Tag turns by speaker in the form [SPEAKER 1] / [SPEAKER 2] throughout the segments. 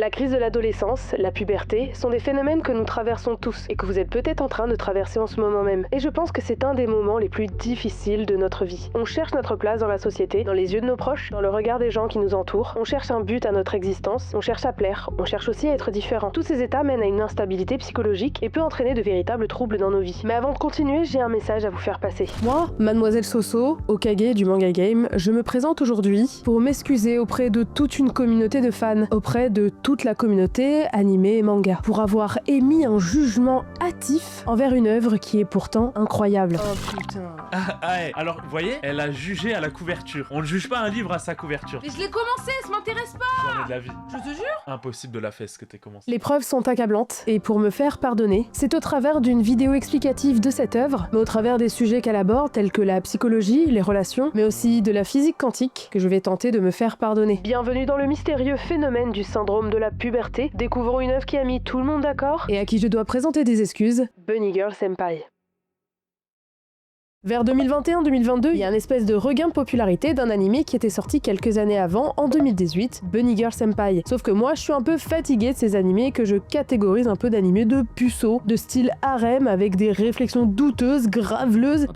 [SPEAKER 1] La crise de l'adolescence, la puberté, sont des phénomènes que nous traversons tous et que vous êtes peut-être en train de traverser en ce moment même. Et je pense que c'est un des moments les plus difficiles de notre vie. On cherche notre place dans la société, dans les yeux de nos proches, dans le regard des gens qui nous entourent. On cherche un but à notre existence, on cherche à plaire, on cherche aussi à être différent. Tous ces états mènent à une instabilité psychologique et peut entraîner de véritables troubles dans nos vies. Mais avant de continuer, j'ai un message à vous faire passer. Moi, Mademoiselle Soso, Hokage du Manga Game, je me présente aujourd'hui pour m'excuser auprès de toute une communauté de fans, auprès de toute la communauté animée et manga, pour avoir émis un jugement hâtif envers une œuvre qui est pourtant incroyable. Oh putain.
[SPEAKER 2] Alors, vous voyez, elle a jugé à la couverture. On ne juge pas un livre à sa couverture.
[SPEAKER 3] Mais je l'ai commencé, ça m'intéresse pas.
[SPEAKER 2] Jamais de la vie.
[SPEAKER 3] Je te jure.
[SPEAKER 2] Impossible de la faire ce que t'as commencé.
[SPEAKER 1] Les preuves sont accablantes, et pour me faire pardonner, c'est au travers d'une vidéo explicative de cette œuvre, mais au travers des sujets qu'elle aborde, tels que la psychologie, les relations, mais aussi de la physique quantique, que je vais tenter de me faire pardonner. Bienvenue dans le mystérieux phénomène du syndrome de la puberté. Découvrons une œuvre qui a mis tout le monde d'accord, et à qui je dois présenter des excuses, Bunny Girl Senpai. Vers 2021-2022, il y a un espèce de regain de popularité d'un animé qui était sorti quelques années avant, en 2018, Bunny Girl Senpai. Sauf que moi, je suis un peu fatiguée de ces animés que je catégorise un peu d'animés de puceaux, de style harem avec des réflexions douteuses, graveleuses.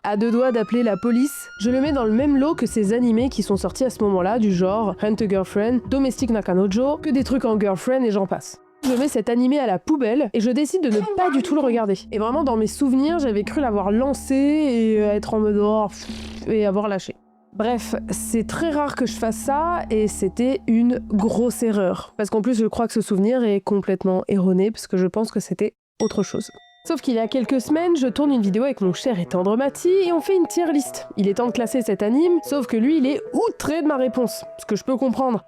[SPEAKER 1] À deux doigts d'appeler la police, je le mets dans le même lot que ces animés qui sont sortis à ce moment-là, du genre Rent a Girlfriend, Domestic Nakanojo, que des trucs en girlfriend et j'en passe. Je mets cet animé à la poubelle et je décide de ne pas du tout le regarder. Et vraiment dans mes souvenirs, j'avais cru l'avoir lancé et être en mode oh, et avoir lâché. Bref, c'est très rare que je fasse ça et c'était une grosse erreur. Parce qu'en plus je crois que ce souvenir est complètement erroné parce que je pense que c'était autre chose. Sauf qu'il y a quelques semaines, je tourne une vidéo avec mon cher et tendre Mati et on fait une tier list. Il est temps de classer cet anime, sauf que lui il est outré de ma réponse, ce que je peux comprendre.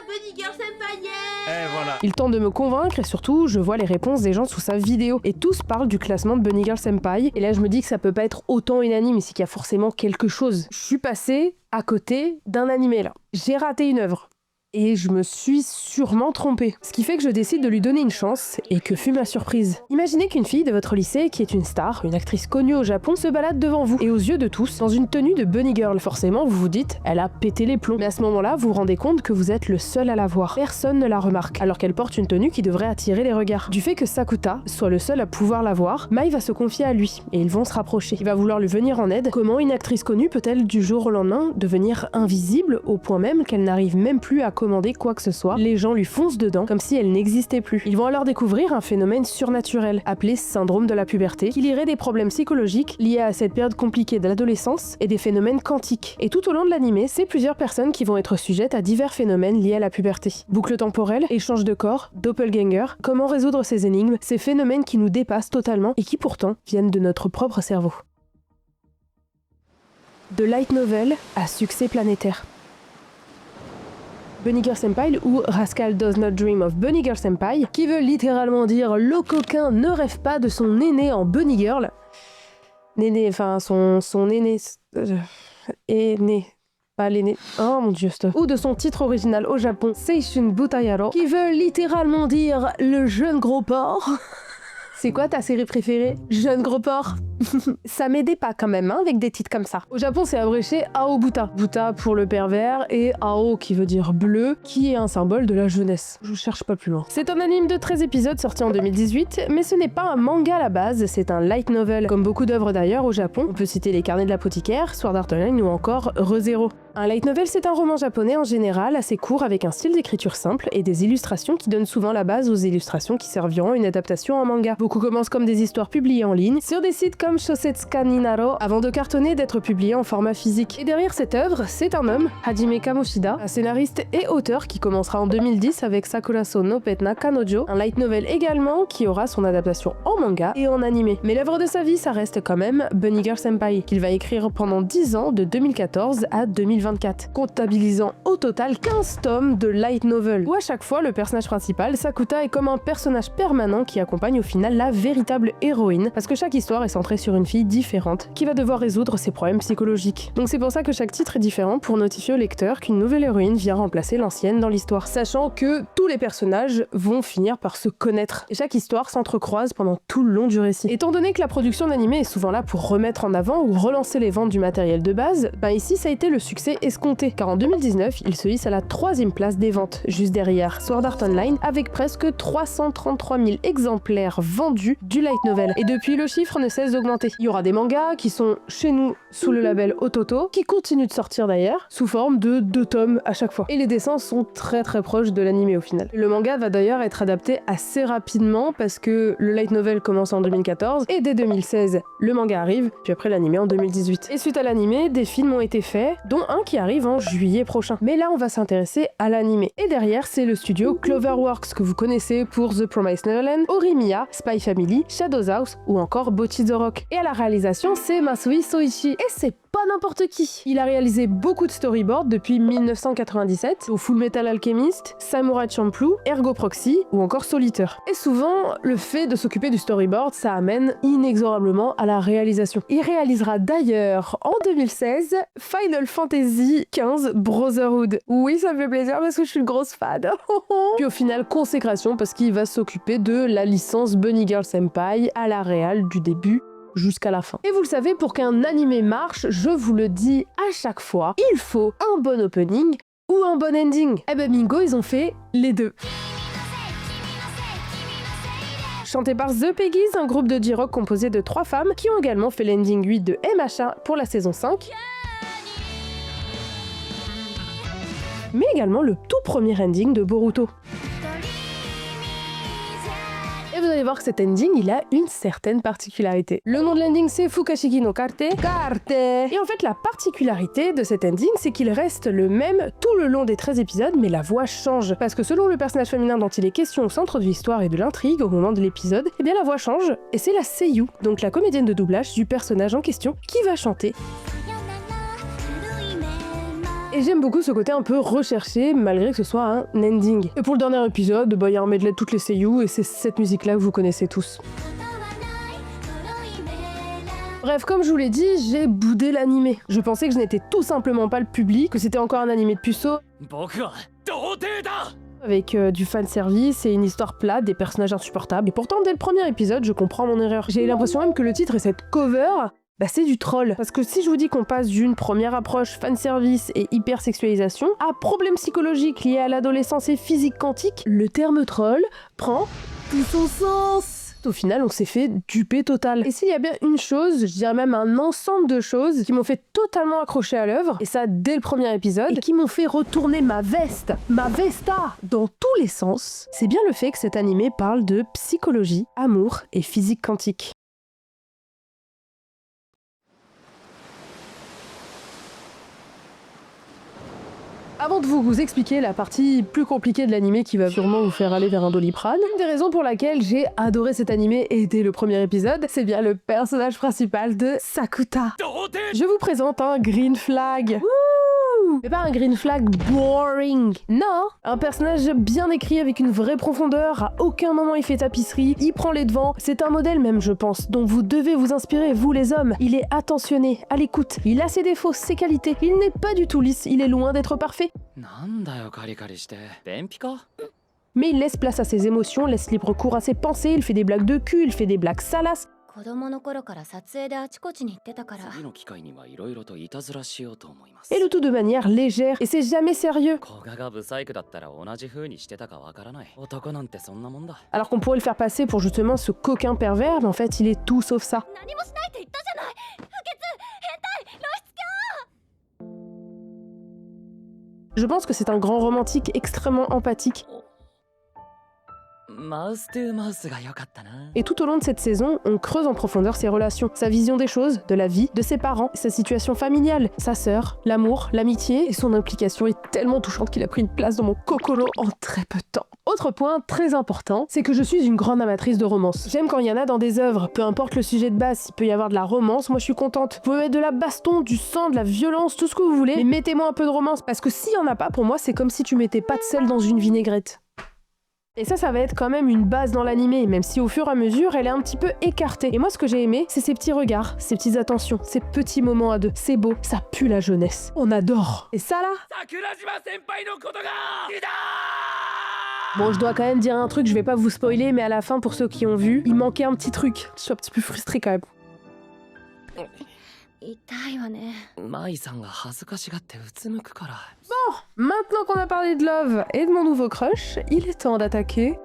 [SPEAKER 3] Bunny Girl Senpai, yeah.
[SPEAKER 2] Voilà.
[SPEAKER 1] Il tente de me convaincre et surtout, je vois les réponses des gens sous sa vidéo. Et tous parlent du classement de Bunny Girl Senpai. Et là, je me dis que ça peut pas être autant unanime, ici qu'il y a forcément quelque chose. Je suis passée à côté d'un animé là. J'ai raté une œuvre. Et je me suis sûrement trompée. Ce qui fait que je décide de lui donner une chance, et que fut ma surprise. Imaginez qu'une fille de votre lycée, qui est une star, une actrice connue au Japon, se balade devant vous, et aux yeux de tous, dans une tenue de Bunny Girl. Forcément, vous vous dites, elle a pété les plombs. Mais à ce moment-là, vous vous rendez compte que vous êtes le seul à la voir. Personne ne la remarque, alors qu'elle porte une tenue qui devrait attirer les regards. Du fait que Sakuta soit le seul à pouvoir la voir, Mai va se confier à lui, et ils vont se rapprocher. Il va vouloir lui venir en aide. Comment une actrice connue peut-elle, du jour au lendemain, devenir invisible, au point même qu'elle n'arrive même plus à commander quoi que ce soit? Les gens lui foncent dedans comme si elle n'existait plus. Ils vont alors découvrir un phénomène surnaturel appelé syndrome de la puberté qui lierait des problèmes psychologiques liés à cette période compliquée de l'adolescence et des phénomènes quantiques. Et tout au long de l'animé, c'est plusieurs personnes qui vont être sujettes à divers phénomènes liés à la puberté. Boucle temporelle, échange de corps, doppelganger, comment résoudre ces énigmes, ces phénomènes qui nous dépassent totalement et qui pourtant viennent de notre propre cerveau. De light novel à succès planétaire. Bunny Girl Senpai ou Rascal Does Not Dream of Bunny Girl Senpai, qui veut littéralement dire le coquin ne rêve pas de son aîné en Bunny Girl. Néné, enfin son aîné. Aîné. Pas l'aîné. Oh mon dieu, stop. Ou de son titre original au Japon, Seishun Butayaro, qui veut littéralement dire le jeune gros porc. C'est quoi ta série préférée? Jeune gros porc. Ça m'aidait pas quand même, hein, avec des titres comme ça. Au Japon, c'est abrégé Aobuta. Buta pour le pervers et Ao qui veut dire bleu, qui est un symbole de la jeunesse. Je cherche pas plus loin. C'est un anime de 13 épisodes sorti en 2018, mais ce n'est pas un manga à la base, c'est un light novel. Comme beaucoup d'œuvres d'ailleurs au Japon, on peut citer Les Carnets de l'apothicaire, Sword Art Online ou encore Re:Zero. Un light novel, c'est un roman japonais en général assez court avec un style d'écriture simple et des illustrations qui donnent souvent la base aux illustrations qui serviront une adaptation en manga. Beaucoup commencent comme des histoires publiées en ligne sur des sites comme Shosetsuka Ninaro avant de cartonner d'être publié en format physique. Et derrière cette œuvre, c'est un homme, Hajime Kamoshida, un scénariste et auteur qui commencera en 2010 avec Sakuraso no Pet Nakanojo, un light novel également qui aura son adaptation en manga et en animé. Mais l'œuvre de sa vie, ça reste quand même Bunny Girl Senpai, qu'il va écrire pendant 10 ans de 2014 à 2024, comptabilisant au total 15 tomes de light novel, où à chaque fois le personnage principal, Sakuta, est comme un personnage permanent qui accompagne au final la véritable héroïne, parce que chaque histoire est centrée centré sur une fille différente qui va devoir résoudre ses problèmes psychologiques. Donc c'est pour ça que chaque titre est différent pour notifier au lecteur qu'une nouvelle héroïne vient remplacer l'ancienne dans l'histoire, sachant que tous les personnages vont finir par se connaître. Et chaque histoire s'entrecroise pendant tout le long du récit. Étant donné que la production d'animé est souvent là pour remettre en avant ou relancer les ventes du matériel de base, ici ça a été le succès escompté, car en 2019, il se hisse à la 3e place des ventes, juste derrière Sword Art Online, avec presque 333 000 exemplaires vendus du light novel. Et depuis, le chiffre ne cesse d'augmenter. Il y aura des mangas qui sont chez nous sous le label Ototo, qui continuent de sortir d'ailleurs, sous forme de 2 tomes à chaque fois. Et les dessins sont très proches de l'animé au final. Le manga va d'ailleurs être adapté assez rapidement parce que le light novel commence en 2014 et dès 2016, le manga arrive, puis après l'animé en 2018. Et suite à l'animé, des films ont été faits, dont un qui arrive en juillet prochain. Mais là, on va s'intéresser à l'animé. Et derrière, c'est le studio Cloverworks que vous connaissez pour The Promised Neverland, Orimiya, Spy Family, Shadows House ou encore Bocchi the Rock. Et à la réalisation, c'est Masui Soichi. Et c'est pas n'importe qui. Il a réalisé beaucoup de storyboards depuis 1997, au Full Metal Alchemist, Samurai Champloo, Ergo Proxy ou encore Solitaire. Et souvent, le fait de s'occuper du storyboard, ça amène inexorablement à la réalisation. Il réalisera d'ailleurs en 2016 Final Fantasy XV Brotherhood. Oui, ça me fait plaisir parce que je suis une grosse fan. Puis au final, consécration parce qu'il va s'occuper de la licence Bunny Girl Senpai à la réal du début jusqu'à la fin. Et vous le savez, pour qu'un animé marche, je vous le dis à chaque fois, il faut un bon opening ou un bon ending. Eh ben bingo, ils ont fait les deux. Chanté par The Peggies, un groupe de J-Rock composé de 3 femmes qui ont également fait l'ending 8 de MHA pour la saison 5. Mais également le tout premier ending de Boruto. Et vous allez voir que cet ending, il a une certaine particularité. Le nom de l'ending, c'est Fukashiki no Karte. Et en fait, la particularité de cet ending, c'est qu'il reste le même tout le long des 13 épisodes, mais la voix change. Parce que selon le personnage féminin dont il est question au centre de l'histoire et de l'intrigue au moment de l'épisode, eh bien la voix change, et c'est la seiyuu, donc la comédienne de doublage du personnage en question, qui va chanter. Et j'aime beaucoup ce côté un peu recherché, malgré que ce soit un ending. Et pour le dernier épisode, il y a un medley de toutes les seiyuu, et c'est cette musique-là que vous connaissez tous. Bref, comme je vous l'ai dit, j'ai boudé l'animé. Je pensais que je n'étais tout simplement pas le public, que c'était encore un animé de puceau. Avec du fanservice et une histoire plate, des personnages insupportables. Et pourtant, dès le premier épisode, je comprends mon erreur. J'ai l'impression même que le titre et cette cover... c'est du troll. Parce que si je vous dis qu'on passe d'une première approche fanservice et hypersexualisation à problème psychologique lié à l'adolescence et physique quantique, le terme troll prend tout son sens. Au final, on s'est fait duper total. Et s'il y a bien une chose, je dirais même un ensemble de choses qui m'ont fait totalement accrocher à l'œuvre, et ça dès le premier épisode, et qui m'ont fait retourner ma vesta, dans tous les sens, c'est bien le fait que cet animé parle de psychologie, amour et physique quantique. Avant de vous expliquer la partie plus compliquée de l'animé qui va sûrement vous faire aller vers un Doliprane, une des raisons pour laquelle j'ai adoré cet animé et dès le premier épisode, c'est bien le personnage principal de Sakuta. Je vous présente un green flag. Mais pas un green flag boring. Non, un personnage bien écrit avec une vraie profondeur, à aucun moment il fait tapisserie, il prend les devants, c'est un modèle même je pense, dont vous devez vous inspirer vous les hommes. Il est attentionné, à l'écoute, il a ses défauts, ses qualités, il n'est pas du tout lisse, il est loin d'être parfait. Mais il laisse place à ses émotions, laisse libre cours à ses pensées, il fait des blagues de cul, il fait des blagues salaces. Et le tout de manière légère, et c'est jamais sérieux. Alors qu'on pourrait le faire passer pour justement ce coquin pervers, mais en fait il est tout sauf ça. Je pense que c'est un grand romantique extrêmement empathique. Et tout au long de cette saison, on creuse en profondeur ses relations, sa vision des choses, de la vie, de ses parents, sa situation familiale, sa sœur, l'amour, l'amitié, et son implication est tellement touchante qu'il a pris une place dans mon kokoro en très peu de temps. Autre point très important, c'est que je suis une grande amatrice de romance. J'aime quand il y en a dans des œuvres, peu importe le sujet de base, s'il peut y avoir de la romance, moi je suis contente. Vous pouvez mettre de la baston, du sang, de la violence, tout ce que vous voulez, mais mettez-moi un peu de romance, parce que s'il y en a pas, pour moi c'est comme si tu mettais pas de sel dans une vinaigrette. Et ça va être quand même une base dans l'animé, même si au fur et à mesure, elle est un petit peu écartée. Et moi, ce que j'ai aimé, c'est ces petits regards, ces petites attentions, ces petits moments à deux. C'est beau, ça pue la jeunesse. On adore. Et ça là... Bon, je dois quand même dire un truc, je vais pas vous spoiler, mais à la fin, pour ceux qui ont vu, il manquait un petit truc. Je suis un petit peu frustrée quand même. Maintenant qu'on a parlé de Love et de mon nouveau crush, il est temps d'attaquer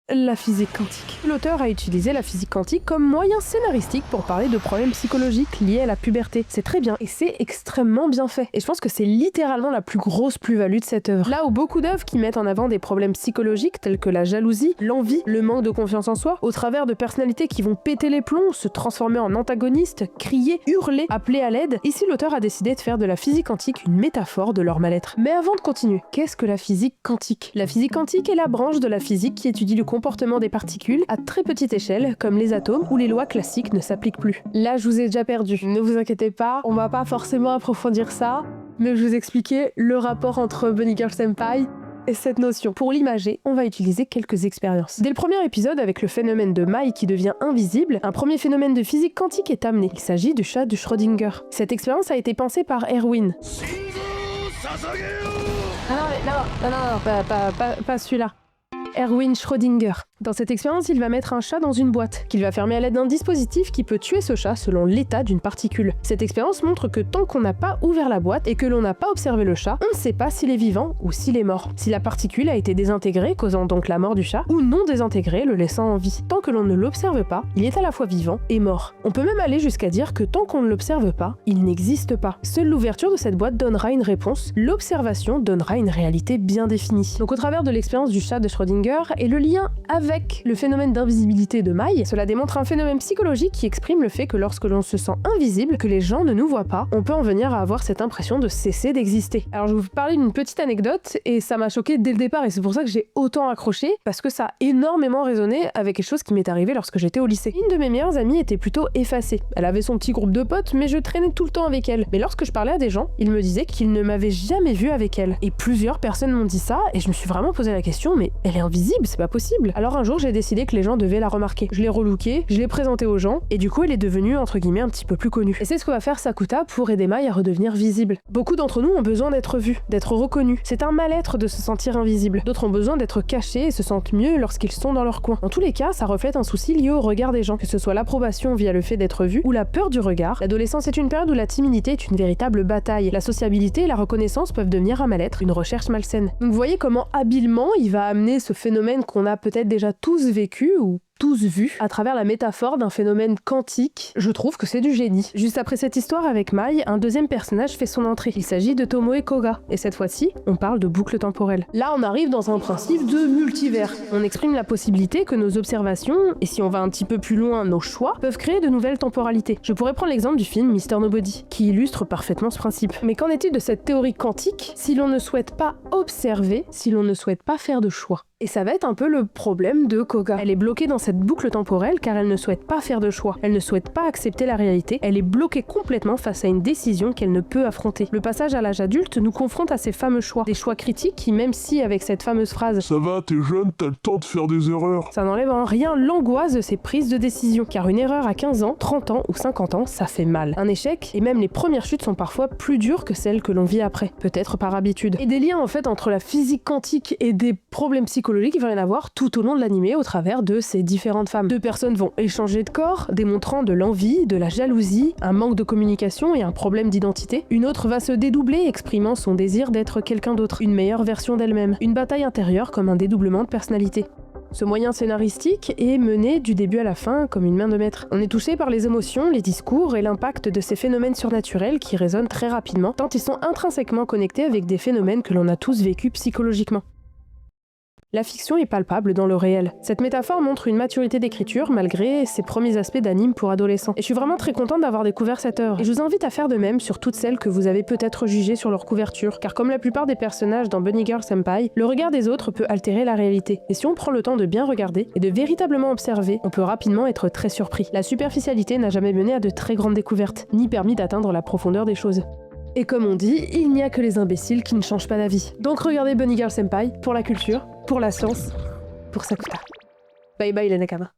[SPEAKER 1] la physique quantique. L'auteur a utilisé la physique quantique comme moyen scénaristique pour parler de problèmes psychologiques liés à la puberté. C'est très bien et c'est extrêmement bien fait. Et je pense que c'est littéralement la plus grosse plus-value de cette œuvre. Là où beaucoup d'œuvres qui mettent en avant des problèmes psychologiques tels que la jalousie, l'envie, le manque de confiance en soi, au travers de personnalités qui vont péter les plombs, se transformer en antagonistes, crier, hurler, appeler à l'aide, ici l'auteur a décidé de faire de la physique quantique une métaphore de leur mal-être. Mais avant de continuer, qu'est-ce que la physique quantique? La physique quantique est la branche de la physique qui étudie le comportement des particules à très petite échelle, comme les atomes, où les lois classiques ne s'appliquent plus. Là, je vous ai déjà perdu. Ne vous inquiétez pas, on va pas forcément approfondir ça, mais je vais vous expliquer le rapport entre Bunny Girl Senpai et cette notion. Pour l'imager, on va utiliser quelques expériences. Dès le premier épisode, avec le phénomène de Mai qui devient invisible, un premier phénomène de physique quantique est amené. Il s'agit du chat de Schrödinger. Cette expérience a été pensée par Erwin. Pas celui-là. Erwin Schrödinger. Dans cette expérience, il va mettre un chat dans une boîte, qu'il va fermer à l'aide d'un dispositif qui peut tuer ce chat selon l'état d'une particule. Cette expérience montre que tant qu'on n'a pas ouvert la boîte et que l'on n'a pas observé le chat, on ne sait pas s'il est vivant ou s'il est mort. Si la particule a été désintégrée, causant donc la mort du chat, ou non désintégrée, le laissant en vie. Tant que l'on ne l'observe pas, il est à la fois vivant et mort. On peut même aller jusqu'à dire que tant qu'on ne l'observe pas, il n'existe pas. Seule l'ouverture de cette boîte donnera une réponse, l'observation donnera une réalité bien définie. Donc au travers de l'expérience du chat de Schrödinger et le lien avec le phénomène d'invisibilité de Mai, cela démontre un phénomène psychologique qui exprime le fait que lorsque l'on se sent invisible, que les gens ne nous voient pas, on peut en venir à avoir cette impression de cesser d'exister. Alors je vais vous parler d'une petite anecdote et ça m'a choquée dès le départ et c'est pour ça que j'ai autant accroché parce que ça a énormément résonné avec quelque chose qui m'est arrivé lorsque j'étais au lycée. Une de mes meilleures amies était plutôt effacée. Elle avait son petit groupe de potes mais je traînais tout le temps avec elle. Mais lorsque je parlais à des gens, ils me disaient qu'ils ne m'avaient jamais vue avec elle. Et plusieurs personnes m'ont dit ça et je me suis vraiment posé la question mais elle est invisible, c'est pas possible. Alors un jour j'ai décidé que les gens devaient la remarquer. Je l'ai relookée, je l'ai présentée aux gens, et du coup elle est devenue entre guillemets un petit peu plus connue. Et c'est ce que va faire Sakuta pour aider Mai à redevenir visible. Beaucoup d'entre nous ont besoin d'être vus, d'être reconnus. C'est un mal-être de se sentir invisible. D'autres ont besoin d'être cachés et se sentent mieux lorsqu'ils sont dans leur coin. Dans tous les cas, ça reflète un souci lié au regard des gens, que ce soit l'approbation via le fait d'être vu ou la peur du regard. L'adolescence est une période où la timidité est une véritable bataille. La sociabilité et la reconnaissance peuvent devenir un mal-être, une recherche malsaine. Donc vous voyez comment habilement il va amener ce phénomène qu'on a peut-être déjà tous vécu ou tous vu à travers la métaphore d'un phénomène quantique. Je trouve que c'est du génie. Juste après cette histoire avec Mai, un deuxième personnage fait son entrée. Il s'agit de Tomoe Koga. Et cette fois-ci, on parle de boucle temporelle. Là, on arrive dans un principe de multivers. On exprime la possibilité que nos observations, et si on va un petit peu plus loin, nos choix, peuvent créer de nouvelles temporalités. Je pourrais prendre l'exemple du film Mr. Nobody, qui illustre parfaitement ce principe. Mais qu'en est-il de cette théorie quantique si l'on ne souhaite pas observer, si l'on ne souhaite pas faire de choix? Et ça va être un peu le problème de Koga. Elle est bloquée dans cette boucle temporelle car elle ne souhaite pas faire de choix. Elle ne souhaite pas accepter la réalité. Elle est bloquée complètement face à une décision qu'elle ne peut affronter. Le passage à l'âge adulte nous confronte à ces fameux choix. Des choix critiques qui, même si avec cette fameuse phrase «
[SPEAKER 4] Ça va, t'es jeune, t'as le temps de faire des erreurs »,
[SPEAKER 1] ça n'enlève en rien l'angoisse de ces prises de décision. Car une erreur à 15 ans, 30 ans ou 50 ans, ça fait mal. Un échec, et même les premières chutes sont parfois plus dures que celles que l'on vit après. Peut-être par habitude. Et des liens en fait entre la physique quantique et des problèmes psychologiques, il va y en avoir tout au long de l'animé au travers de ces différentes femmes. Deux personnes vont échanger de corps, démontrant de l'envie, de la jalousie, un manque de communication et un problème d'identité. Une autre va se dédoubler, exprimant son désir d'être quelqu'un d'autre, une meilleure version d'elle-même. Une bataille intérieure comme un dédoublement de personnalité. Ce moyen scénaristique est mené du début à la fin comme une main de maître. On est touché par les émotions, les discours et l'impact de ces phénomènes surnaturels qui résonnent très rapidement, tant ils sont intrinsèquement connectés avec des phénomènes que l'on a tous vécus psychologiquement. La fiction est palpable dans le réel. Cette métaphore montre une maturité d'écriture malgré ses premiers aspects d'anime pour adolescents. Et je suis vraiment très contente d'avoir découvert cette œuvre. Et je vous invite à faire de même sur toutes celles que vous avez peut-être jugées sur leur couverture, car comme la plupart des personnages dans Bunny Girl Senpai, le regard des autres peut altérer la réalité. Et si on prend le temps de bien regarder et de véritablement observer, on peut rapidement être très surpris. La superficialité n'a jamais mené à de très grandes découvertes, ni permis d'atteindre la profondeur des choses. Et comme on dit, il n'y a que les imbéciles qui ne changent pas d'avis. Donc regardez Bunny Girl Senpai pour la culture, pour la science pour Sakuta. Bye bye les Nakama.